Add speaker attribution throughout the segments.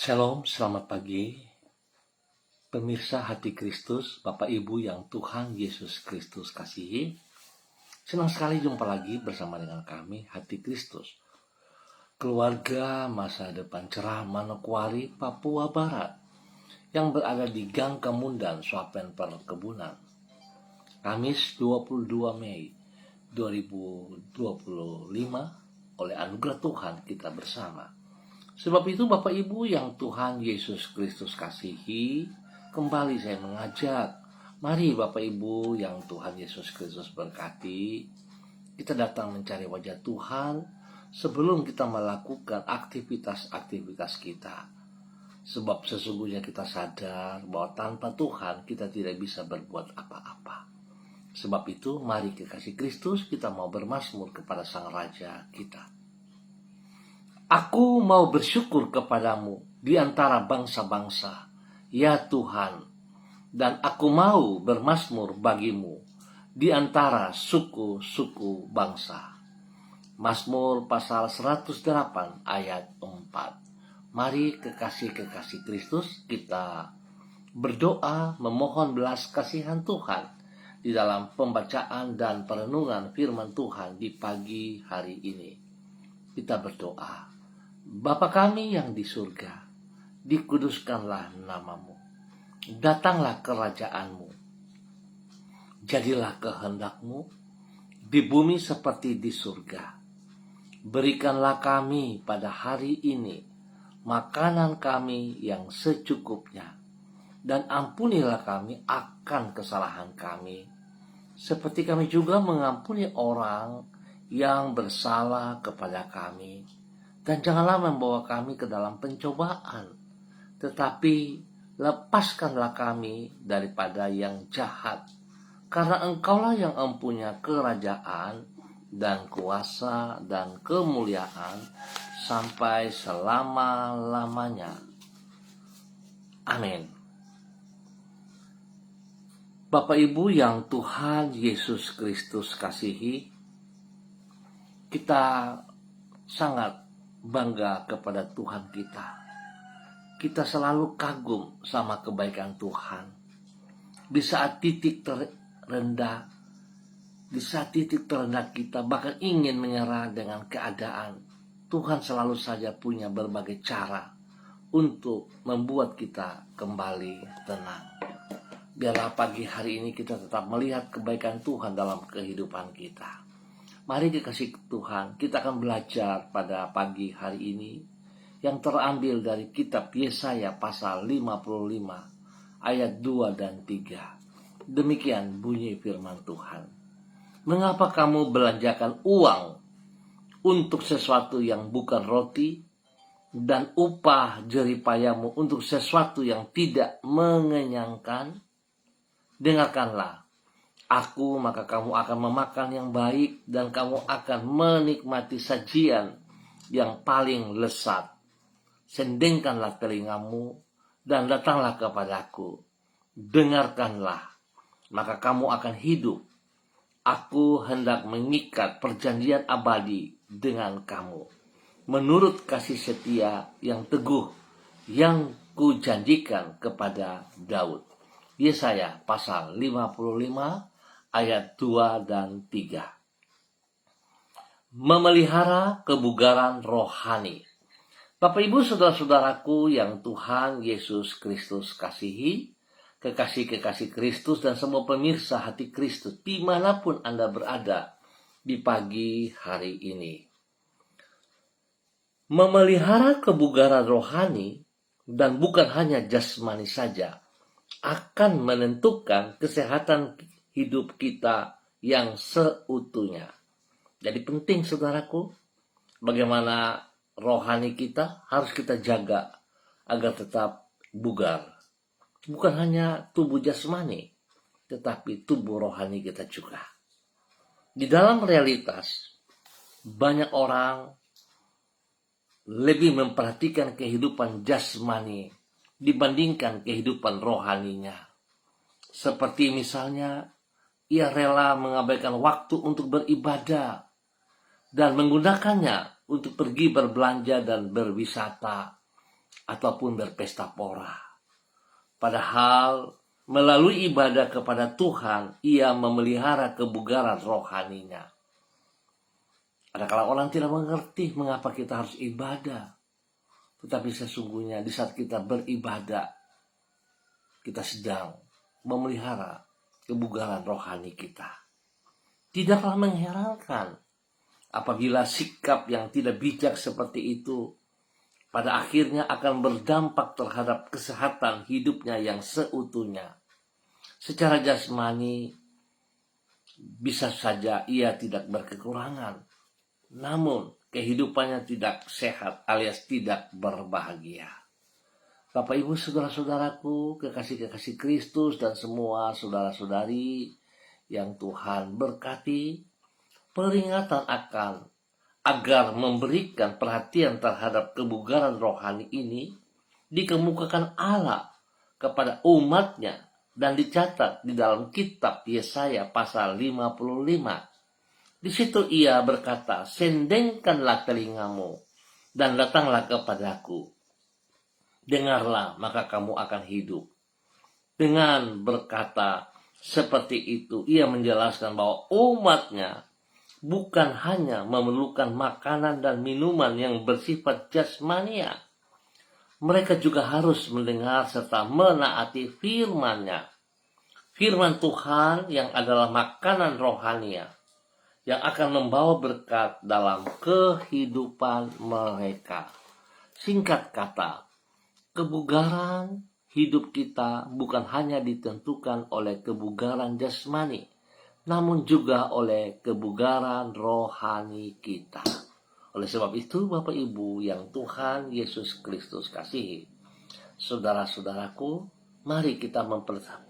Speaker 1: Shalom, selamat pagi. Pemirsa Hati Kristus, Bapak Ibu yang Tuhan Yesus Kristus kasihi. Senang sekali jumpa lagi bersama dengan kami, Hati Kristus. Keluarga Masa Depan Cerah Manokwari, Papua Barat, yang berada di Gang Kemundan, Swapen Perkebunan. Kamis 22 Mei 2025, oleh anugerah Tuhan kita bersama. Sebab itu Bapak Ibu yang Tuhan Yesus Kristus kasihi, kembali saya mengajak, mari Bapak Ibu yang Tuhan Yesus Kristus berkati, kita datang mencari wajah Tuhan sebelum kita melakukan aktivitas-aktivitas kita. Sebab sesungguhnya kita sadar bahwa tanpa Tuhan kita tidak bisa berbuat apa-apa. Sebab itu mari kekasih Kristus, kita mau bermazmur kepada Sang Raja kita. Aku mau bersyukur kepadamu di antara bangsa-bangsa, ya Tuhan, dan aku mau bermazmur bagimu di antara suku-suku bangsa. Mazmur pasal 108 ayat 4. Mari kekasih-kekasih Kristus, kita berdoa memohon belas kasihan Tuhan di dalam pembacaan dan perenungan firman Tuhan di pagi hari ini. Kita berdoa. Bapa kami yang di surga, dikuduskanlah namamu. Datanglah kerajaanmu. Jadilah kehendakmu di bumi seperti di surga. Berikanlah kami pada hari ini makanan kami yang secukupnya. Dan ampunilah kami akan kesalahan kami, seperti kami juga mengampuni orang yang bersalah kepada kami. Dan janganlah membawa kami ke dalam pencobaan, tetapi lepaskanlah kami daripada yang jahat. Karena Engkaulah yang mempunyai kerajaan dan kuasa dan kemuliaan sampai selama-lamanya. Amin. Bapak Ibu yang Tuhan Yesus Kristus kasihi, kita sangat bangga kepada Tuhan kita. Kita selalu kagum sama kebaikan Tuhan. Di saat titik terendah, kita bahkan ingin menyerah dengan keadaan, Tuhan selalu saja punya berbagai cara untuk membuat kita kembali tenang. Biarlah pagi hari ini kita tetap melihat kebaikan Tuhan dalam kehidupan kita. Mari dikasih Tuhan, kita akan belajar pada pagi hari ini yang terambil dari kitab Yesaya pasal 55 ayat 2 dan 3. Demikian bunyi firman Tuhan. Mengapa kamu belanjakan uang untuk sesuatu yang bukan roti, dan upah jeripayamu untuk sesuatu yang tidak mengenyangkan? Dengarkanlah Aku, maka kamu akan memakan yang baik, dan kamu akan menikmati sajian yang paling lezat. Sendengkanlah telingamu dan datanglah kepadaku. Dengarkanlah, maka kamu akan hidup. Aku hendak mengikat perjanjian abadi dengan kamu, menurut kasih setia yang teguh yang kujanjikan kepada Daud. Yesaya pasal 55 ayat 2 dan 3. Memelihara kebugaran rohani. Bapak Ibu saudara-saudaraku yang Tuhan Yesus Kristus kasihi, kekasih-kekasih Kristus dan semua pemirsa Hati Kristus dimanapun Anda berada di pagi hari ini. Memelihara kebugaran rohani, dan bukan hanya jasmani saja, akan menentukan kesehatan hidup kita yang seutuhnya. Jadi penting saudaraku, bagaimana rohani kita harus kita jaga agar tetap bugar. Bukan hanya tubuh jasmani, tetapi tubuh rohani kita juga. Di dalam realitas, banyak orang lebih memperhatikan kehidupan jasmani dibandingkan kehidupan rohaninya. Seperti misalnya, ia rela mengabaikan waktu untuk beribadah dan menggunakannya untuk pergi berbelanja dan berwisata, ataupun berpesta pora. Padahal melalui ibadah kepada Tuhan, ia memelihara kebugaran rohaninya. Kadang-kadang orang tidak mengerti mengapa kita harus ibadah. Tetapi sesungguhnya di saat kita beribadah, kita sedang memelihara kebugaran rohani kita. Tidaklah mengherankan apabila sikap yang tidak bijak seperti itu pada akhirnya akan berdampak terhadap kesehatan hidupnya yang seutuhnya. Secara jasmani, bisa saja ia tidak berkekurangan, namun kehidupannya tidak sehat alias tidak berbahagia. Bapak Ibu saudara-saudaraku, kekasih-kekasih Kristus dan semua saudara-saudari yang Tuhan berkati, peringatan agar memberikan perhatian terhadap kebugaran rohani ini dikemukakan Allah kepada umatnya dan dicatat di dalam kitab Yesaya pasal 55. Di situ ia berkata, "Sendengkanlah telingamu dan datanglah kepadaku. Dengarlah, maka kamu akan hidup." Dengan berkata seperti itu, ia menjelaskan bahwa umatnya bukan hanya memerlukan makanan dan minuman yang bersifat jasmania. Mereka juga harus mendengar serta menaati firman-Nya. Firman Tuhan yang adalah makanan rohania yang akan membawa berkat dalam kehidupan mereka. Singkat kata, kebugaran hidup kita bukan hanya ditentukan oleh kebugaran jasmani, namun juga oleh kebugaran rohani kita. Oleh sebab itu, Bapak Ibu yang Tuhan Yesus Kristus kasihi, saudara-saudaraku, mari kita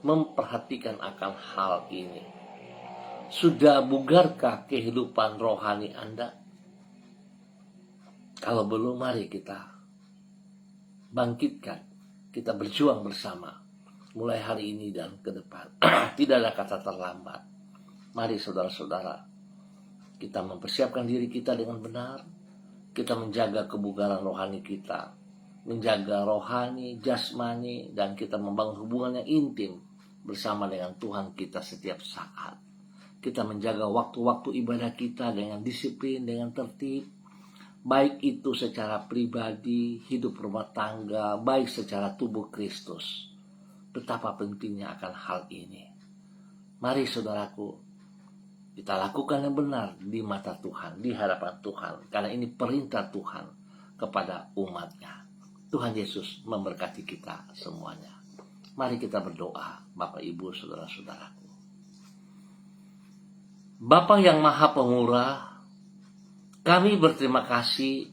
Speaker 1: memperhatikan akan hal ini. Sudah bugarkah kehidupan rohani Anda? Kalau belum, mari kita bangkitkan, kita berjuang bersama mulai hari ini dan ke depan. Tidak ada kata terlambat. Mari saudara-saudara, kita mempersiapkan diri kita dengan benar. Kita menjaga kebugaran rohani kita, menjaga rohani, jasmani, dan kita membangun hubungan yang intim bersama dengan Tuhan kita setiap saat. Kita menjaga waktu-waktu ibadah kita dengan disiplin, dengan tertib, baik itu secara pribadi, hidup rumah tangga, baik secara tubuh Kristus. Betapa pentingnya akan hal ini. Mari saudaraku, kita lakukan yang benar di mata Tuhan, di hadapan Tuhan. Karena ini perintah Tuhan kepada umatnya. Tuhan Yesus memberkati kita semuanya. Mari kita berdoa, Bapak Ibu saudara-saudaraku. Bapa yang Maha Pemurah, kami berterima kasih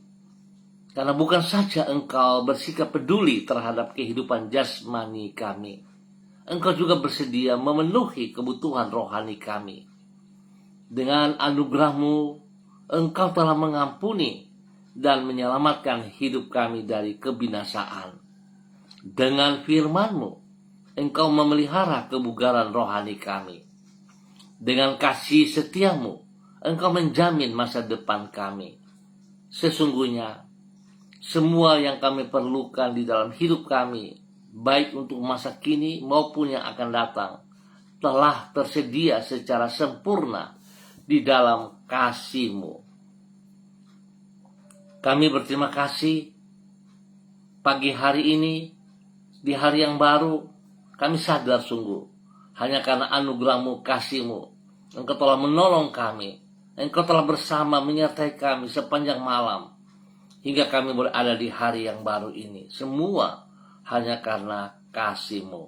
Speaker 1: karena bukan saja Engkau bersikap peduli terhadap kehidupan jasmani kami. Engkau juga bersedia memenuhi kebutuhan rohani kami. Dengan anugerah-Mu, Engkau telah mengampuni dan menyelamatkan hidup kami dari kebinasaan. Dengan firman-Mu, Engkau memelihara kebugaran rohani kami. Dengan kasih setia-Mu, Engkau menjamin masa depan kami. Sesungguhnya, semua yang kami perlukan di dalam hidup kami, baik untuk masa kini maupun yang akan datang, telah tersedia secara sempurna di dalam kasih-Mu. Kami berterima kasih pagi hari ini, di hari yang baru, kami sadar sungguh, hanya karena anugerah-Mu, kasih-Mu, Engkau telah menolong kami, Engkau telah bersama menyertai kami sepanjang malam, hingga kami berada di hari yang baru ini. Semua hanya karena kasih-Mu.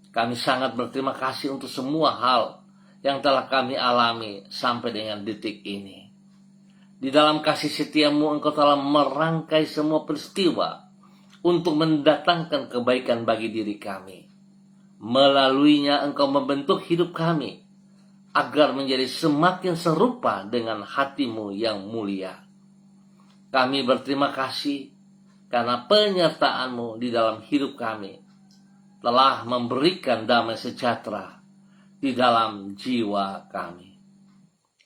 Speaker 1: Kami sangat berterima kasih untuk semua hal yang telah kami alami sampai dengan detik ini. Di dalam kasih setia-Mu, Engkau telah merangkai semua peristiwa untuk mendatangkan kebaikan bagi diri kami. Melaluinya Engkau membentuk hidup kami agar menjadi semakin serupa dengan hati-Mu yang mulia. Kami berterima kasih karena penyertaan-Mu di dalam hidup kami telah memberikan damai sejahtera di dalam jiwa kami.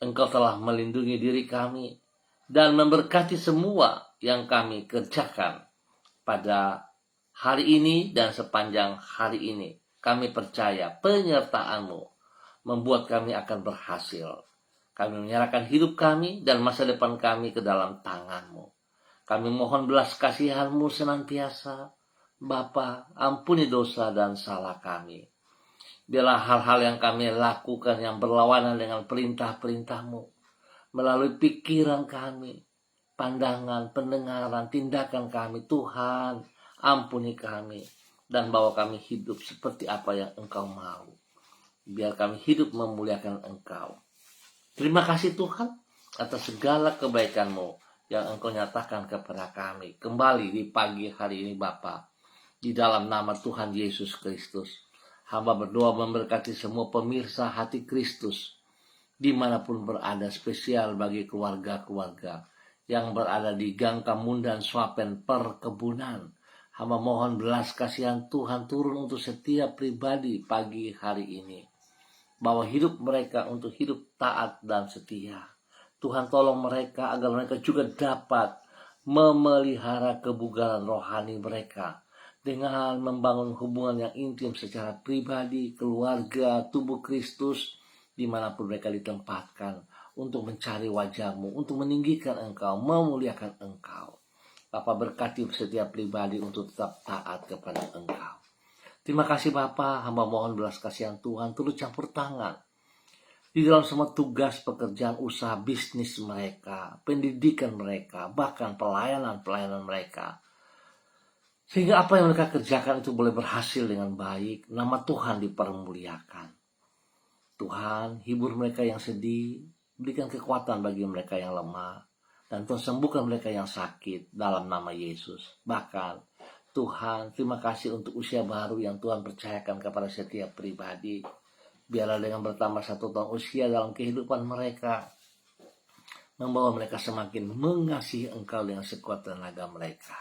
Speaker 1: Engkau telah melindungi diri kami dan memberkati semua yang kami kerjakan. pada hari ini dan sepanjang hari ini. Kami percaya penyertaan-Mu membuat kami akan berhasil. Kami menyerahkan hidup kami dan masa depan kami ke dalam tangan-Mu. Kami mohon belas kasihan-Mu senantiasa. Bapa, ampuni dosa dan salah kami. Biarlah hal-hal yang kami lakukan yang berlawanan dengan perintah-perintah-Mu, melalui pikiran kami, pandangan, pendengaran, tindakan kami, Tuhan, ampuni kami dan bawa kami hidup seperti apa yang Engkau mau. Biar kami hidup memuliakan Engkau. Terima kasih Tuhan atas segala kebaikan-Mu yang Engkau nyatakan kepada kami. Kembali di pagi hari ini Bapa, di dalam nama Tuhan Yesus Kristus, hamba berdoa memberkati semua pemirsa hati Kristus, dimanapun berada, spesial bagi keluarga-keluarga yang berada di Gang Kamundan Swapen Perkebunan. Hamba mohon belas kasihan Tuhan turun untuk setiap pribadi pagi hari ini. Bawa hidup mereka untuk hidup taat dan setia. Tuhan tolong mereka agar mereka juga dapat memelihara kebugaran rohani mereka dengan membangun hubungan yang intim secara pribadi, keluarga, tubuh Kristus, dimanapun mereka ditempatkan, untuk mencari wajah-Mu, untuk meninggikan Engkau, memuliakan Engkau. Bapa berkati setiap pribadi untuk tetap taat kepada Engkau. Terima kasih Bapa, hamba mohon belas kasihan Tuhan turut campur tangan di dalam semua tugas, pekerjaan, usaha, bisnis mereka, pendidikan mereka, bahkan pelayanan-pelayanan mereka. Sehingga apa yang mereka kerjakan itu boleh berhasil dengan baik, nama Tuhan dipermuliakan. Tuhan, hibur mereka yang sedih, berikan kekuatan bagi mereka yang lemah, dan Tuhan sembuhkan mereka yang sakit dalam nama Yesus. Bahkan Tuhan, terima kasih untuk usia baru yang Tuhan percayakan kepada setiap pribadi. Biarlah dengan bertambah 1 tahun usia dalam kehidupan mereka, membawa mereka semakin mengasihi Engkau dengan sekuat tenaga mereka.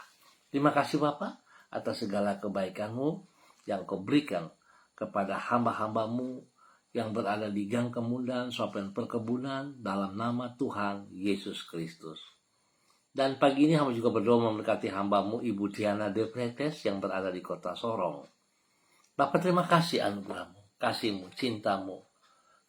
Speaker 1: Terima kasih Bapa atas segala kebaikan-Mu yang Kau berikan kepada hamba-hamba-Mu yang berada di Gang Kamundan Swapen Perkebunan dalam nama Tuhan Yesus Kristus. Dan pagi ini hamba juga berdoa memberkati hamba-Mu Ibu Diana De Pretes yang berada di kota Sorong. Bapak terima kasih anugerah-Mu, kasih-Mu, cinta-Mu,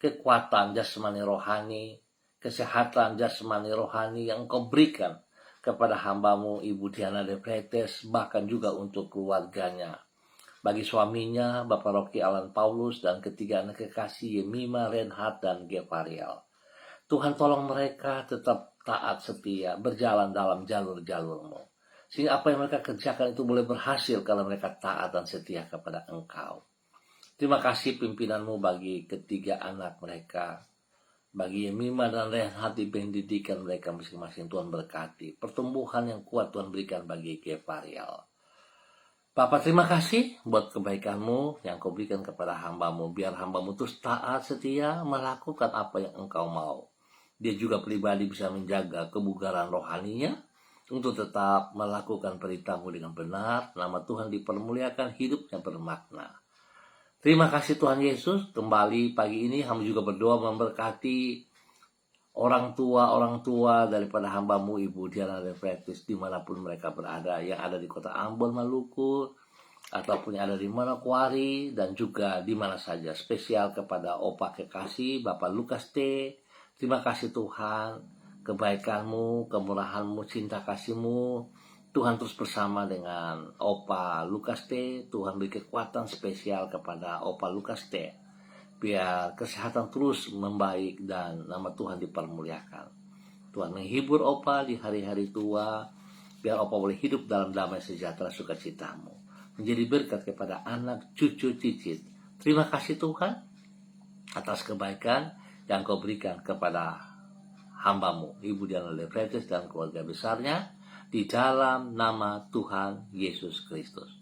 Speaker 1: kekuatan jasmani rohani, kesehatan jasmani rohani yang Kau berikan kepada hamba-Mu Ibu Diana De Pretes, bahkan juga untuk keluarganya. Bagi suaminya, Bapak Rocky Alan Paulus, dan ketiga anak kekasih Yemima, Reinhard, dan Gevariel. Tuhan tolong mereka tetap taat setia, berjalan dalam jalur-jalur-Mu. Sehingga apa yang mereka kerjakan itu boleh berhasil kalau mereka taat dan setia kepada Engkau. Terima kasih pimpinan-Mu bagi ketiga anak mereka. Bagi Yemima dan Reinhard di pendidikan mereka masing-masing, Tuhan berkati. Pertumbuhan yang kuat Tuhan berikan bagi Gevariel. Bapak terima kasih buat kebaikan-Mu yang Kau berikan kepada hamba-Mu. Biar hamba-Mu terus taat setia melakukan apa yang Engkau mau. Dia juga pribadi bisa menjaga kebugaran rohaninya untuk tetap melakukan perintah-Mu dengan benar. Nama Tuhan dipermuliakan, hidupnya bermakna. Terima kasih Tuhan Yesus. Kembali pagi ini hamba juga berdoa memberkati orang tua daripada hamba-Mu Ibu Diana De Pretes dimanapun mereka berada, yang ada di kota Ambon, Maluku, ataupun yang ada di Manokwari, dan juga di mana saja. Spesial kepada Opa kekasih Bapak Lukas T. Terima kasih Tuhan, kebaikan-Mu, kemurahan-Mu, cinta kasih-Mu. Tuhan terus bersama dengan Opa Lukas T. Tuhan beri kekuatan spesial kepada Opa Lukas T. Biar kesehatan terus membaik dan nama Tuhan dipermuliakan. Tuhan menghibur Opa di hari-hari tua. Biar Opa boleh hidup dalam damai sejahtera sukacita-Mu. Menjadi berkat kepada anak, cucu, cicit. Terima kasih Tuhan atas kebaikan yang Kau berikan kepada hamba-Mu Ibu Diana De Pretes dan keluarga besarnya. Di dalam nama Tuhan Yesus Kristus.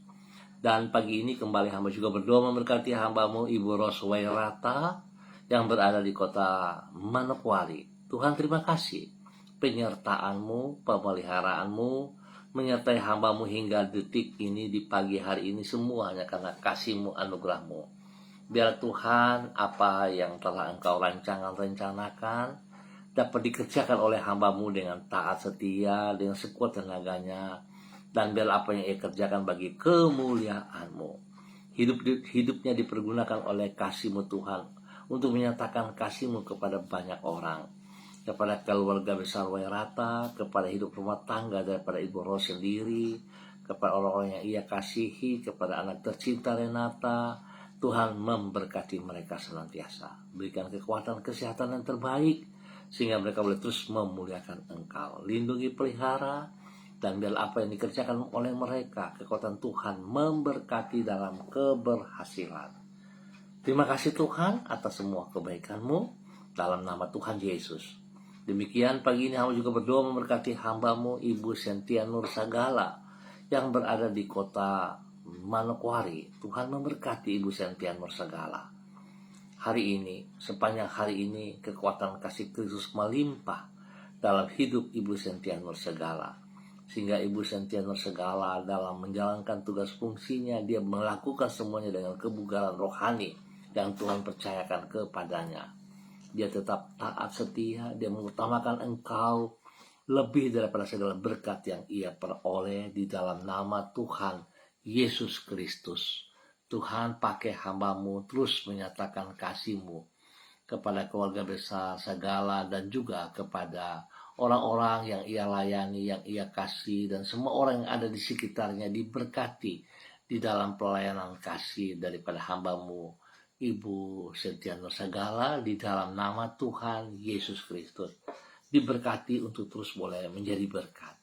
Speaker 1: Dan pagi ini kembali hamba juga berdoa memberkati hamba-Mu Ibu Roswairata yang berada di kota Manokwari. Tuhan terima kasih penyertaan-Mu, pemeliharaanmu menyertai hamba-Mu hingga detik ini, di pagi hari ini, semuanya karena kasih-Mu, anugerah-Mu. Biar Tuhan apa yang telah Engkau rencanakan dapat dikerjakan oleh hamba-Mu dengan taat setia, dengan sekuat tenaganya. dan biar apa yang ia kerjakan bagi kemuliaan-Mu. Hidupnya dipergunakan oleh kasih-Mu Tuhan untuk menyatakan kasih-Mu kepada banyak orang, kepada keluarga besar Wairata, kepada hidup rumah tangga daripada Ibu Ros sendiri, kepada orang-orang yang ia kasihi, kepada anak tercinta Renata. Tuhan memberkati mereka senantiasa, berikan kekuatan kesehatan yang terbaik sehingga mereka boleh terus memuliakan Engkau. Lindungi, pelihara, dan biar apa yang dikerjakan oleh mereka, kekuatan Tuhan memberkati dalam keberhasilan. Terima kasih Tuhan atas semua kebaikan-Mu dalam nama Tuhan Yesus. Demikian pagi ini hamba juga berdoa memberkati hamba-Mu Ibu Sentia Nur Sagala yang berada di kota Manokwari. Tuhan memberkati Ibu Sentia Nur Sagala. Hari ini, sepanjang hari ini, kekuatan kasih Kristus melimpah dalam hidup Ibu Sentia Nur Sagala. Sehingga Ibu Sentia Nur Sagala dalam menjalankan tugas fungsinya, dia melakukan semuanya dengan kebugaran rohani yang Tuhan percayakan kepadanya. Dia tetap taat setia, dia mengutamakan Engkau lebih daripada segala berkat yang ia peroleh di dalam nama Tuhan Yesus Kristus. Tuhan, pakai hamba-Mu terus menyatakan kasih-Mu kepada keluarga besar Sagala dan juga kepada orang-orang yang ia layani, yang ia kasih, dan semua orang yang ada di sekitarnya diberkati di dalam pelayanan kasih daripada hamba-Mu Ibu Sentia Nur Sagala di dalam nama Tuhan Yesus Kristus. Diberkati untuk terus boleh menjadi berkat.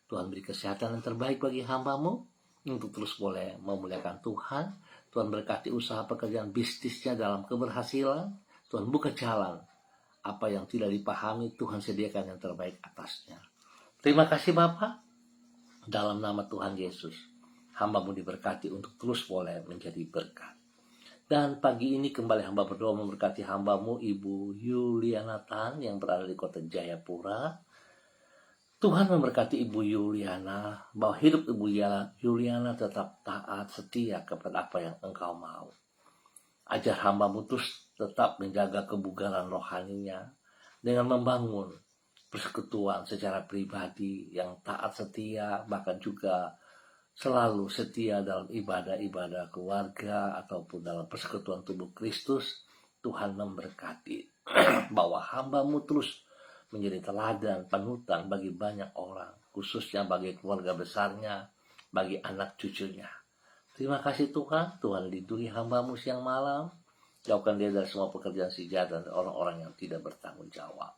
Speaker 1: Tuhan beri kesehatan yang terbaik bagi hamba-Mu untuk terus boleh memuliakan Tuhan. Tuhan berkati usaha pekerjaan bisnisnya dalam keberhasilan. Tuhan buka jalan. Apa yang tidak dipahami, Tuhan sediakan yang terbaik atasnya. Terima kasih Bapa. Dalam nama Tuhan Yesus, hamba-Mu diberkati untuk terus boleh menjadi berkat. Dan pagi ini kembali hamba berdoa memberkati hamba-Mu Ibu Yuliana Tan yang berada di kota Jayapura. Tuhan memberkati Ibu Yuliana, bahwa hidup Ibu Yuliana tetap taat setia kepada apa yang Engkau mau. Ajar hamba-Mu terus tetap menjaga kebugaran rohaninya dengan membangun persekutuan secara pribadi yang taat setia, bahkan juga selalu setia dalam ibadah-ibadah keluarga ataupun dalam persekutuan tubuh Kristus. Tuhan memberkati bahwa hamba-Mu terus menjadi teladan, panutan bagi banyak orang, khususnya bagi keluarga besarnya, bagi anak cucunya. Terima kasih Tuhan. Tuhan lindungi hamba-Mu siang malam, jauhkan dia dari semua pekerjaan si jahat dan orang-orang yang tidak bertanggung jawab.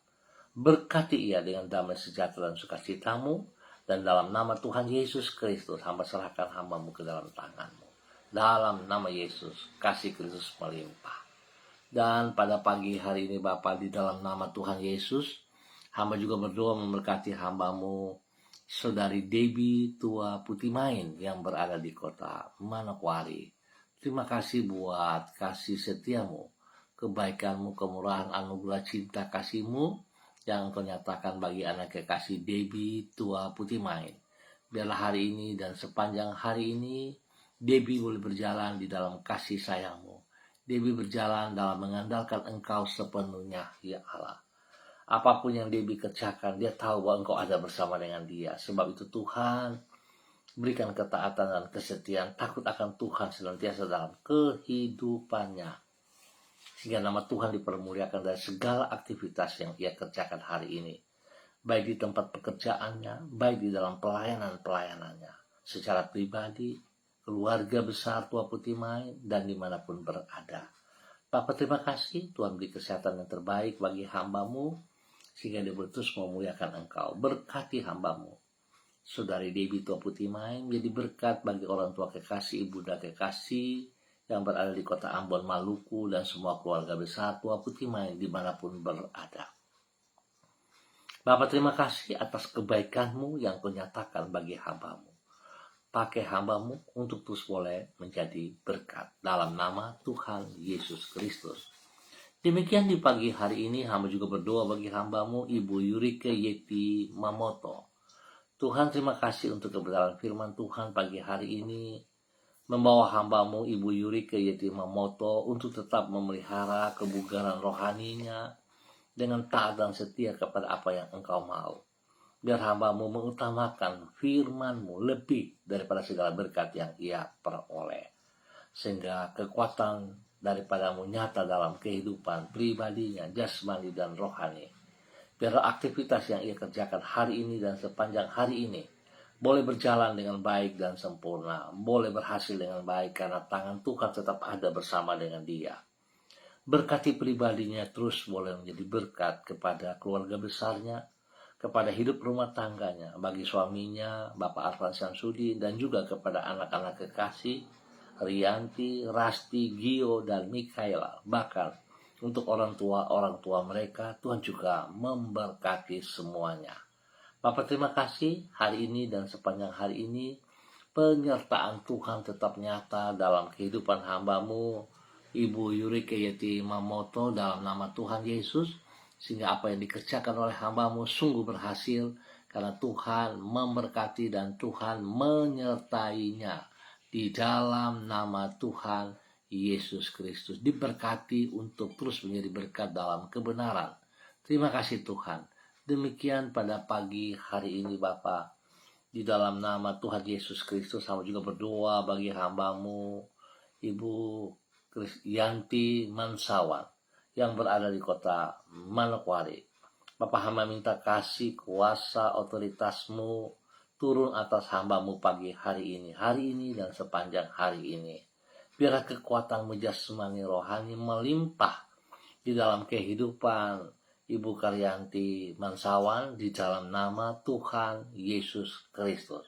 Speaker 1: Berkati ia dengan damai sejahtera dan sukacita-Mu. Dan dalam nama Tuhan Yesus Kristus, hamba serahkan hamba-Mu ke dalam tangan-Mu. Dalam nama Yesus, kasih Kristus melimpah. Dan pada pagi hari ini Bapa, di dalam nama Tuhan Yesus, hamba juga berdoa memberkati hamba-Mu, Saudari Debbie Tua Putimain yang berada di kota Manokwari. Terima kasih buat kasih setia-Mu, kebaikan-Mu, kemurahan, anugerah, cinta kasih-Mu yang Engkau nyatakan bagi anak kekasih Debbie Tua Putimain. Biarlah hari ini dan sepanjang hari ini Debbie boleh berjalan di dalam kasih sayang-Mu. Debbie berjalan dalam mengandalkan Engkau sepenuhnya, ya Allah. Apapun yang Debbie kerjakan, dia tahu bahwa Engkau ada bersama dengan dia. Sebab itu Tuhan, berikan ketaatan dan kesetiaan, takut akan Tuhan senantiasa dalam kehidupannya. Sehingga nama Tuhan dipermuliakan dari segala aktivitas yang ia kerjakan hari ini. Baik di tempat pekerjaannya, baik di dalam pelayanannya. Secara pribadi, keluarga besar Tua Putimain, dan dimanapun berada. Bapa terima kasih, Tuhan beri kesehatan yang terbaik bagi hamba-Mu, sehingga dia boleh terus memuliakan Engkau. Berkati hamba-Mu, Saudari Debbie Tua Putimain, menjadi berkat bagi orang tua kekasih, ibunda kekasih, yang berada di kota Ambon, Maluku, dan semua keluarga besar Tua Putimain dimanapun berada. Bapa terima kasih atas kebaikan-Mu yang Kau nyatakan bagi hamba-Mu. Pakai hamba-Mu untuk terus boleh menjadi berkat dalam nama Tuhan Yesus Kristus. Demikian di pagi hari ini hamba juga berdoa bagi hamba-Mu Ibu Yurike Yeti Mamoto. Tuhan terima kasih untuk kebenaran firman Tuhan pagi hari ini, membawa hamba-Mu Ibu Yurike Yeti Mamoto untuk tetap memelihara kebugaran rohaninya dengan taat dan setia kepada apa yang Engkau mau. biar hamba-Mu mengutamakan firman-Mu lebih daripada segala berkat yang ia peroleh. Sehingga kekuatan daripada-Mu nyata dalam kehidupan pribadinya, jasmani dan rohani. Biar aktivitas yang ia kerjakan hari ini dan sepanjang hari ini boleh berjalan dengan baik dan sempurna, boleh berhasil dengan baik karena tangan Tuhan tetap ada bersama dengan dia. Berkati pribadinya terus boleh menjadi berkat kepada keluarga besarnya, kepada hidup rumah tangganya, bagi suaminya, Bapak Arfan Syamsuddin, dan juga kepada anak-anak kekasih, Rianti, Rasti, Gio, dan Mikaela. Bahkan untuk orang tua mereka, Tuhan juga memberkati semuanya. Bapak terima kasih hari ini dan sepanjang hari ini, penyertaan Tuhan tetap nyata dalam kehidupan hamba-Mu, Ibu Yurike Yeti Mamoto, dalam nama Tuhan Yesus, sehingga apa yang dikerjakan oleh hamba-Mu sungguh berhasil, karena Tuhan memberkati dan Tuhan menyertainya. Di dalam nama Tuhan Yesus Kristus, diberkati untuk terus menjadi berkat dalam kebenaran. Terima kasih Tuhan. Demikian pada pagi hari ini Bapak. Di dalam nama Tuhan Yesus Kristus, hamba juga berdoa bagi hamba-Mu, Ibu Yanti Mansawan, yang berada di kota Manokwari. Bapak hamba minta kasih, kuasa, otoritas-Mu turun atas hamba-Mu pagi hari ini dan sepanjang hari ini. Biarlah kekuatan-Mu jasmani rohani melimpah di dalam kehidupan Ibu Karyanti Mansawan di dalam nama Tuhan Yesus Kristus.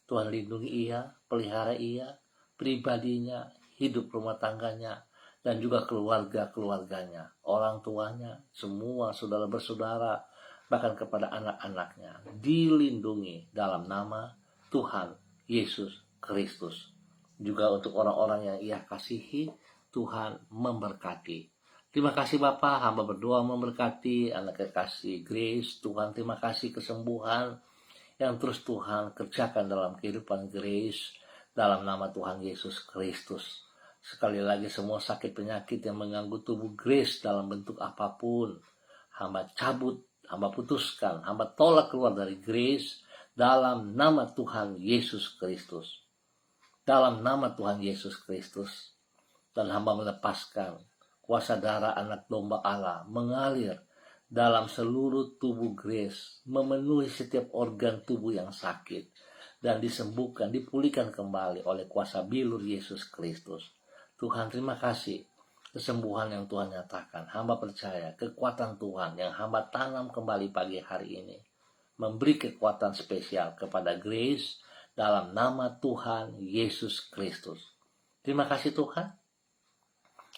Speaker 1: Tuhan lindungi ia, pelihara ia, pribadinya, hidup rumah tangganya, dan juga keluarga-keluarganya, orang tuanya, semua saudara bersaudara, bahkan kepada anak-anaknya, dilindungi dalam nama Tuhan Yesus Kristus. Juga untuk orang-orang yang ia kasihi, Tuhan memberkati. Terima kasih Bapak, hamba berdoa memberkati anak kekasih Grace. Tuhan terima kasih kesembuhan yang terus Tuhan kerjakan dalam kehidupan Grace, dalam nama Tuhan Yesus Kristus. Sekali lagi semua sakit penyakit yang mengganggu tubuh Grace dalam bentuk apapun, hamba cabut, hamba putuskan, hamba tolak keluar dari Grace dalam nama Tuhan Yesus Kristus. Dalam nama Tuhan Yesus Kristus. Dan hamba melepaskan kuasa darah anak domba Allah mengalir dalam seluruh tubuh Grace, memenuhi setiap organ tubuh yang sakit, dan disembuhkan, dipulihkan kembali oleh kuasa bilur Yesus Kristus. Tuhan terima kasih kesembuhan yang Tuhan nyatakan. Hamba percaya kekuatan Tuhan yang hamba tanam kembali pagi hari ini memberi kekuatan spesial kepada Grace dalam nama Tuhan Yesus Kristus. Terima kasih Tuhan.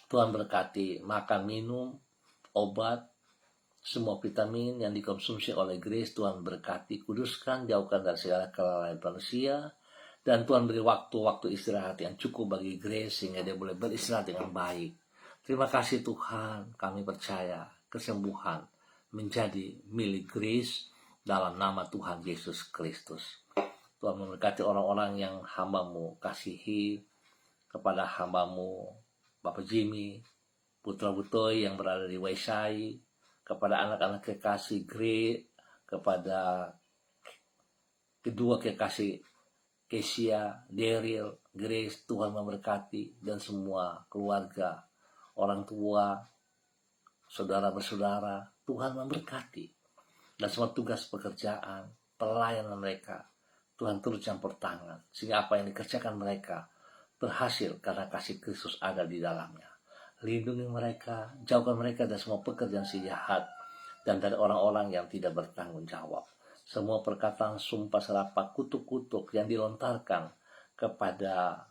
Speaker 1: Tuhan berkati makan, minum, obat, semua vitamin yang dikonsumsi oleh Grace. Tuhan berkati, kuduskan, jauhkan dari segala kelalaian manusia. Dan Tuhan beri waktu-waktu istirahat yang cukup bagi Grace sehingga dia boleh beristirahat dengan baik. Terima kasih Tuhan, kami percaya kesembuhan menjadi milik Grace dalam nama Tuhan Yesus Kristus. Tuhan memberkati orang-orang yang hamba-Mu kasihi, kepada hamba-Mu Bapak Jimmy, Putra Butoy yang berada di Waisai, kepada anak-anak kekasih Grace, kepada kedua kekasih Kesia, Daryl, Grace, Tuhan memberkati, dan semua keluarga, orang tua, saudara bersaudara, Tuhan memberkati. Dan semua tugas pekerjaan, pelayanan mereka, Tuhan turut campur tangan, sehingga apa yang dikerjakan mereka berhasil karena kasih Kristus ada di dalamnya. Lindungi mereka, jauhkan mereka dari semua pekerjaan si jahat, dan dari orang-orang yang tidak bertanggung jawab. Semua perkataan sumpah serapah, kutuk-kutuk yang dilontarkan kepada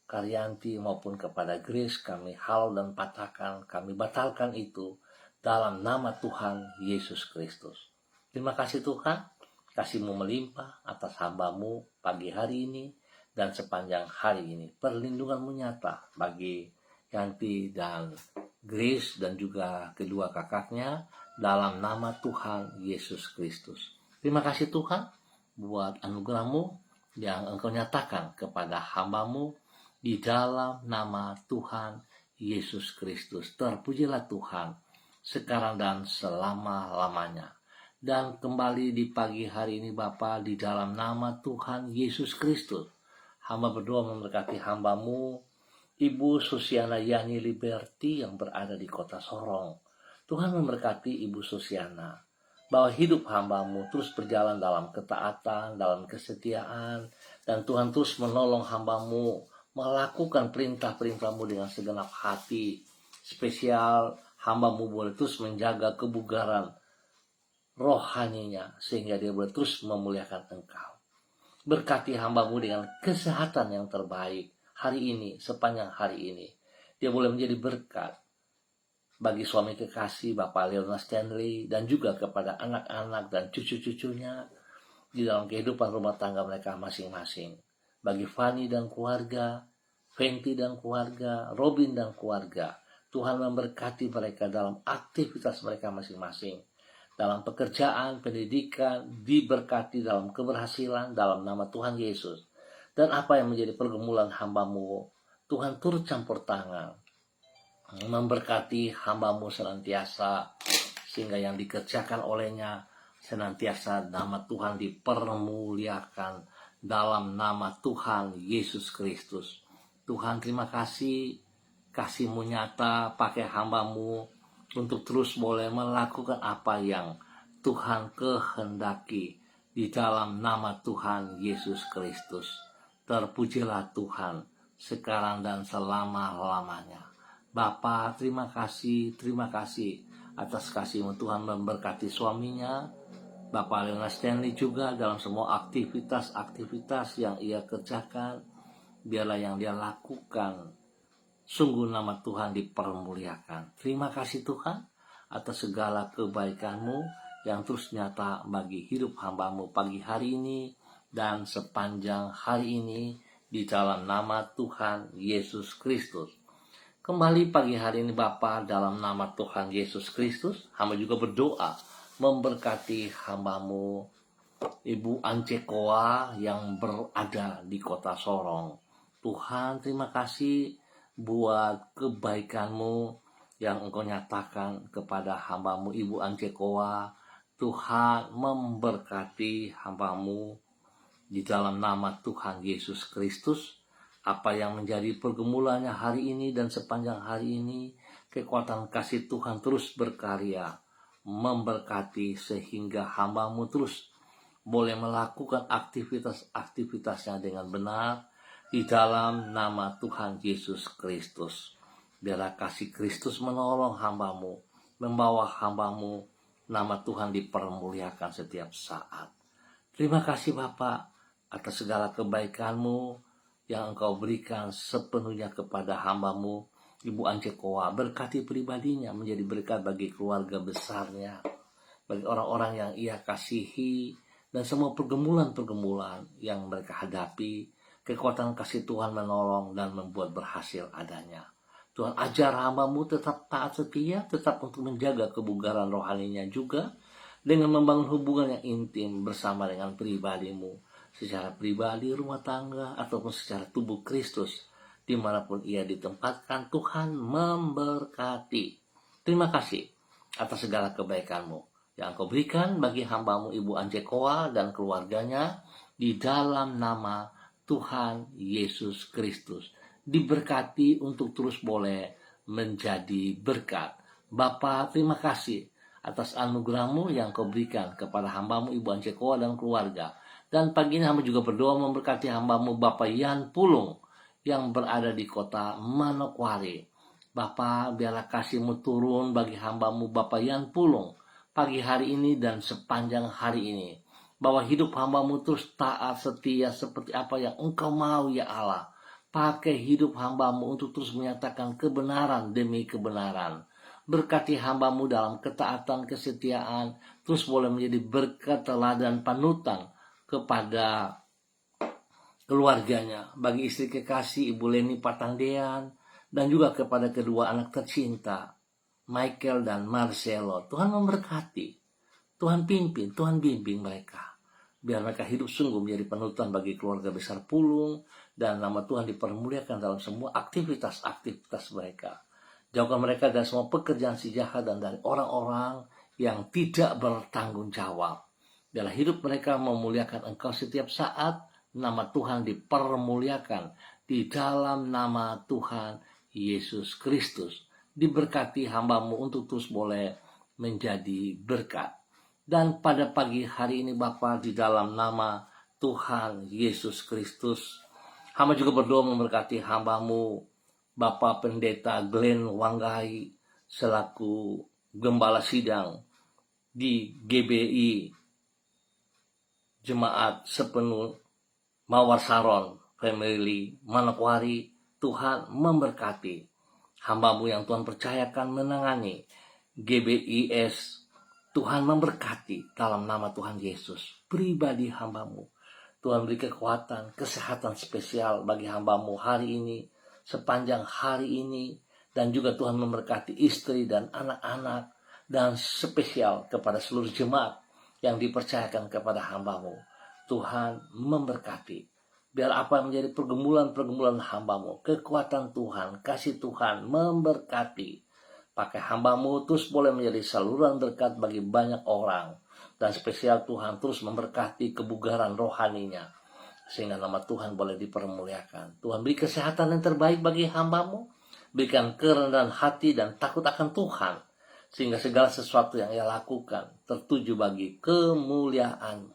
Speaker 1: Karyanti maupun kepada Grace, kami halau dan patahkan, kami batalkan itu dalam nama Tuhan Yesus Kristus. Terima kasih Tuhan, kasih-Mu melimpah atas hamba-Mu pagi hari ini dan sepanjang hari ini. Perlindungan-Mu nyata bagi Yanti dan Grace dan juga kedua kakaknya dalam nama Tuhan Yesus Kristus. Terima kasih Tuhan buat anugerah-Mu yang Engkau nyatakan kepada hamba-Mu di dalam nama Tuhan Yesus Kristus. Terpujilah Tuhan sekarang dan selama-lamanya. dan kembali di pagi hari ini Bapa, di dalam nama Tuhan Yesus Kristus. Hamba berdoa memberkati hambamu, Ibu Susiana Yani Liberty yang berada di kota Sorong. Tuhan memberkati Ibu Susiana, bahwa hidup hambamu terus berjalan dalam ketaatan, dalam kesetiaan, dan Tuhan terus menolong hambamu melakukan perintah-perintahmu dengan segenap hati. Spesial hambamu boleh terus menjaga kebugaran rohaninya, sehingga dia boleh terus memuliakan Engkau. Berkati hambamu dengan kesehatan yang terbaik hari ini, sepanjang hari ini. Dia boleh menjadi berkat bagi suami kekasih Bapak Leona Stanley, dan juga kepada anak-anak dan cucu-cucunya di dalam kehidupan rumah tangga mereka masing-masing. Bagi Fanny dan keluarga, Fenty dan keluarga, Robin dan keluarga, Tuhan memberkati mereka dalam aktivitas mereka masing-masing. Dalam pekerjaan, pendidikan, diberkati dalam keberhasilan dalam nama Tuhan Yesus. Dan apa yang menjadi pergumulan hambamu, Tuhan turut campur tangan, memberkati hambamu senantiasa, sehingga yang dikerjakan olehnya senantiasa nama Tuhan dipermuliakan dalam nama Tuhan Yesus Kristus. Tuhan, terima kasih, kasih-Mu nyata pakai hambamu untuk terus boleh melakukan apa yang Tuhan kehendaki di dalam nama Tuhan Yesus Kristus. Terpujilah Tuhan sekarang dan selama-lamanya. Bapa, terima kasih atas kasih-Mu. Tuhan memberkati suaminya, Bapak Leona Stanley, juga dalam semua aktivitas yang ia kerjakan. Biarlah yang dia lakukan, sungguh nama Tuhan dipermuliakan. Terima kasih Tuhan atas segala kebaikan-Mu yang terus nyata bagi hidup hamba-Mu pagi hari ini dan sepanjang hari ini, di dalam nama Tuhan Yesus Kristus. Kembali pagi hari ini Bapa, dalam nama Tuhan Yesus Kristus, hamba juga berdoa memberkati hamba-Mu Ibu Ancekoa yang berada di kota Sorong. Tuhan, terima kasih buat kebaikan-Mu yang Engkau nyatakan kepada hamba-Mu Ibu Ancekoa. Tuhan memberkati hamba-Mu di dalam nama Tuhan Yesus Kristus. Apa yang menjadi pergumulannya hari ini dan sepanjang hari ini, kekuatan kasih Tuhan terus berkarya, memberkati sehingga hamba-Mu terus boleh melakukan aktivitasnya dengan benar di dalam nama Tuhan Yesus Kristus. Biarlah kasih Kristus menolong hamba-Mu, membawa hamba-Mu, nama Tuhan dipermuliakan setiap saat. Terima kasih Bapa atas segala kebaikan-Mu yang Engkau berikan sepenuhnya kepada hamba-Mu Ibu Ancekoa. Berkati pribadinya menjadi berkat bagi keluarga besarnya, bagi orang-orang yang ia kasihi, dan semua pergumulan-pergumulan yang mereka hadapi. Kekuatan kasih Tuhan menolong dan membuat berhasil adanya. Tuhan, ajar hamba-Mu tetap taat setia, tetap untuk menjaga kebugaran rohaninya juga, dengan membangun hubungan yang intim bersama dengan pribadi-Mu, secara pribadi, rumah tangga, ataupun secara tubuh Kristus, dimanapun ia ditempatkan. Tuhan memberkati. Terima kasih atas segala kebaikan-Mu yang Engkau berikan bagi hamba-Mu Ibu Ancekoa dan keluarganya, di dalam nama Tuhan Yesus Kristus. Diberkati untuk terus boleh menjadi berkat. Bapa, terima kasih atas anugerah-Mu yang Kau berikan kepada hamba-Mu Ibu Ancekoa dan keluarga. Dan pagi ini hamba juga berdoa memberkati hamba-Mu Bapak Yan Pulung yang berada di kota Manokwari. Bapak, biarlah kasih-Mu turun bagi hamba-Mu Bapak Yan Pulung pagi hari ini dan sepanjang hari ini. Bahwa hidup hamba-Mu terus taat setia seperti apa yang Engkau mau ya Allah. Pakai hidup hamba-Mu untuk terus menyatakan kebenaran demi kebenaran. Berkati hamba-Mu dalam ketaatan, kesetiaan, terus boleh menjadi berkat, teladan, panutan kepada keluarganya, bagi istri kekasih Ibu Leni Patandean, dan juga kepada kedua anak tercinta Michael dan Marcelo. Tuhan memberkati, Tuhan pimpin, Tuhan bimbing mereka, biar mereka hidup sungguh menjadi panutan bagi keluarga besar Pulung, dan nama Tuhan dipermuliakan dalam semua aktivitas mereka. Jauhkan mereka dari semua pekerjaan si jahat dan dari orang-orang yang tidak bertanggung jawab. Biarlah hidup mereka memuliakan Engkau setiap saat, nama Tuhan dipermuliakan di dalam nama Tuhan Yesus Kristus. Diberkati hamba-Mu untuk terus boleh menjadi berkat. Dan pada pagi hari ini Bapa, di dalam nama Tuhan Yesus Kristus, hamba juga berdoa memberkati hamba-Mu Bapak Pendeta Glenn Wanggai selaku Gembala Sidang di GBI Jemaat Sepenuh Mawar Saron Family Manokwari. Tuhan memberkati hamba-Mu yang Tuhan percayakan menangani GBIS. Tuhan memberkati dalam nama Tuhan Yesus pribadi hamba-Mu. Tuhan beri kekuatan, kesehatan spesial bagi hamba-Mu hari ini, sepanjang hari ini, dan juga Tuhan memberkati istri dan anak-anak, dan spesial kepada seluruh jemaat yang dipercayakan kepada hamba-Mu. Tuhan memberkati. Biar apa yang menjadi pergumulan-pergumulan hamba-Mu, kekuatan Tuhan, kasih Tuhan memberkati. Pakai hamba-Mu terus boleh menjadi saluran berkat bagi banyak orang. Dan spesial Tuhan terus memberkati kebugaran rohaninya, sehingga nama Tuhan boleh dipermuliakan. Tuhan beri kesehatan yang terbaik bagi hamba-Mu. Berikan kerendahan hati dan takut akan Tuhan, sehingga segala sesuatu yang ia lakukan tertuju bagi kemuliaan.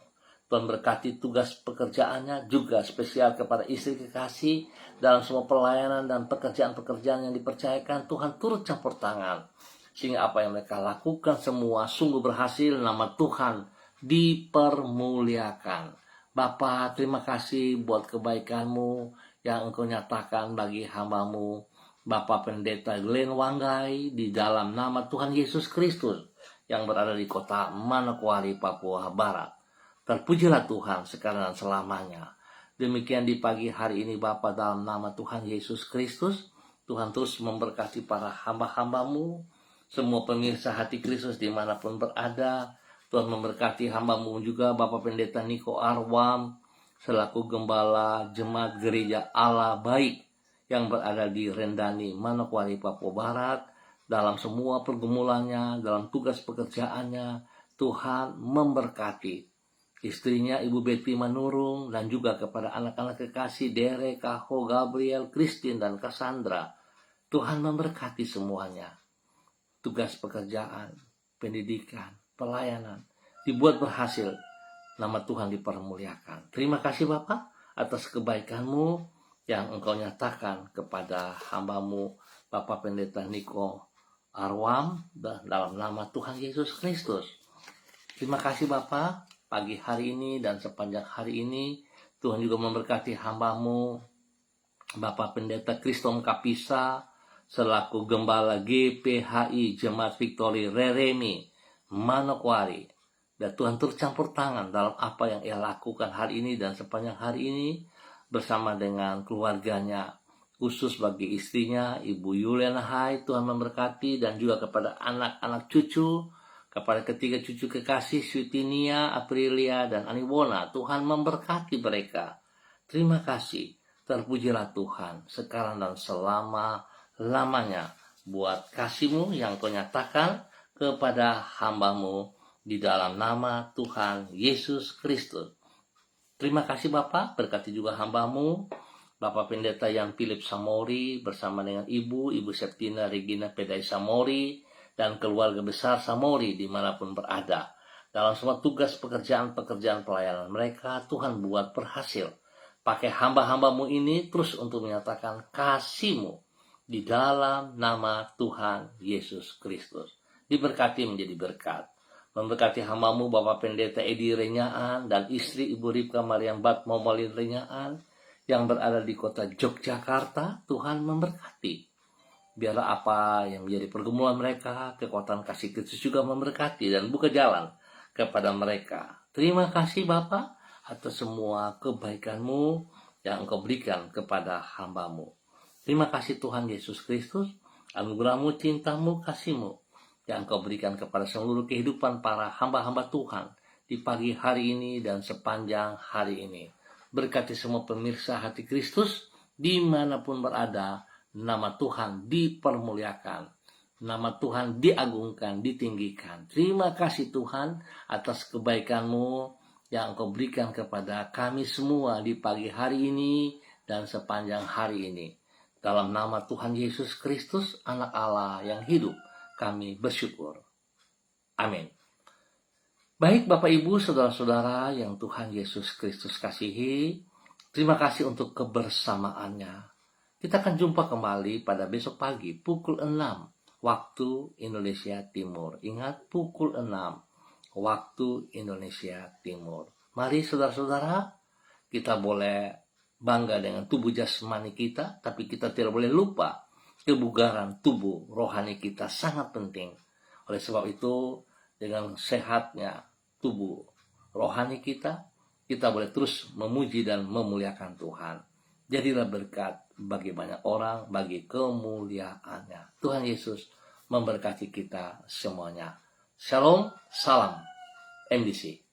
Speaker 1: Tuhan berkati tugas pekerjaannya, juga spesial kepada istri kekasih dalam semua pelayanan dan pekerjaan-pekerjaan yang dipercayakan. Tuhan turut campur tangan, sehingga apa yang mereka lakukan semua sungguh berhasil, nama Tuhan dipermuliakan. Bapa, terima kasih buat kebaikan-Mu yang Engkau nyatakan bagi hamba-Mu Bapak Pendeta Glenn Wanggai di dalam nama Tuhan Yesus Kristus yang berada di kota Manokwari, Papua Barat. Terpujilah Tuhan sekarang dan selamanya. Demikian di pagi hari ini Bapa, dalam nama Tuhan Yesus Kristus, Tuhan terus memberkati para hamba-hamba-Mu, semua pemirsa hati Kristus dimanapun berada. Tuhan memberkati hamba-Mu juga Bapak Pendeta Niko Arwam selaku Gembala Jemaat Gereja Allah Baik yang berada di Rendani, Manokwari, Papua Barat. Dalam semua pergumulannya, dalam tugas pekerjaannya, Tuhan memberkati istrinya Ibu Betty Manurung, dan juga kepada anak-anak kekasih Derek, Kaho, Gabriel, Christine, dan Cassandra. Tuhan memberkati semuanya. Tugas pekerjaan, pendidikan, pelayanan dibuat berhasil, nama Tuhan dipermuliakan. Terima kasih Bapak atas kebaikan-Mu yang Engkau nyatakan kepada hamba-Mu Bapak Pendeta Niko Arwam dalam nama Tuhan Yesus Kristus. Terima kasih Bapak, pagi hari ini dan sepanjang hari ini Tuhan juga memberkati hamba-Mu Bapak Pendeta Kristom Kapisa selaku Gembala GPHI Jemaat Victory Reremi Manokwari. Dan Tuhan tercampur tangan dalam apa yang ia lakukan hari ini dan sepanjang hari ini bersama dengan keluarganya, khusus bagi istrinya Ibu Yuliana Hai. Tuhan memberkati, dan juga kepada anak-anak cucu, kepada ketiga cucu kekasih Switinia, Aprilia, dan Aniwona. Tuhan memberkati mereka. Terima kasih. Terpujilah Tuhan sekarang dan selama-lamanya buat kasih-Mu yang Kau nyatakan kepada hamba-Mu di dalam nama Tuhan Yesus Kristus. Terima kasih Bapak, berkati juga hamba-Mu Bapak Pendeta Yan Philip Samori bersama dengan Ibu Septina Regina Pedai Samori dan keluarga besar Samori dimanapun berada. Dalam semua tugas pekerjaan-pekerjaan pelayanan mereka, Tuhan buat berhasil. Pakai hamba-hamba-Mu ini terus untuk menyatakan kasih-Mu di dalam nama Tuhan Yesus Kristus. Diberkati menjadi berkat. Memberkati hamba-Mu Bapak Pendeta Edi Renyaan dan istri Ibu Ripka Mariam Bat Momolin Renyaan yang berada di kota Yogyakarta. Tuhan memberkati. Biarlah apa yang menjadi pergumulan mereka, kekuatan kasih Kristus juga memberkati dan buka jalan kepada mereka. Terima kasih Bapa atas semua kebaikan-Mu yang Engkau berikan kepada hamba-Mu. Terima kasih Tuhan Yesus Kristus, anugerah-Mu, cinta-Mu, kasih-Mu yang Engkau berikan kepada seluruh kehidupan para hamba-hamba Tuhan di pagi hari ini dan sepanjang hari ini. Berkati semua pemirsa hati Kristus dimanapun berada, nama Tuhan dipermuliakan. Nama Tuhan diagungkan, ditinggikan. Terima kasih Tuhan atas kebaikan-Mu yang Engkau berikan kepada kami semua di pagi hari ini dan sepanjang hari ini. Dalam nama Tuhan Yesus Kristus, Anak Allah yang hidup, kami bersyukur. Amin. Baik Bapak Ibu, Saudara-saudara yang Tuhan Yesus Kristus kasihi, terima kasih untuk kebersamaannya. Kita akan jumpa kembali pada besok pagi pukul 6 waktu Indonesia Timur. Ingat, pukul 6 waktu Indonesia Timur. Mari saudara-saudara, kita boleh bangga dengan tubuh jasmani kita, tapi kita tidak boleh lupa kebugaran tubuh rohani kita sangat penting. Oleh sebab itu, dengan sehatnya tubuh rohani kita, kita boleh terus memuji dan memuliakan Tuhan. Jadilah berkat bagi banyak orang, bagi kemuliaannya. Tuhan Yesus memberkati kita semuanya. Shalom, salam MDC.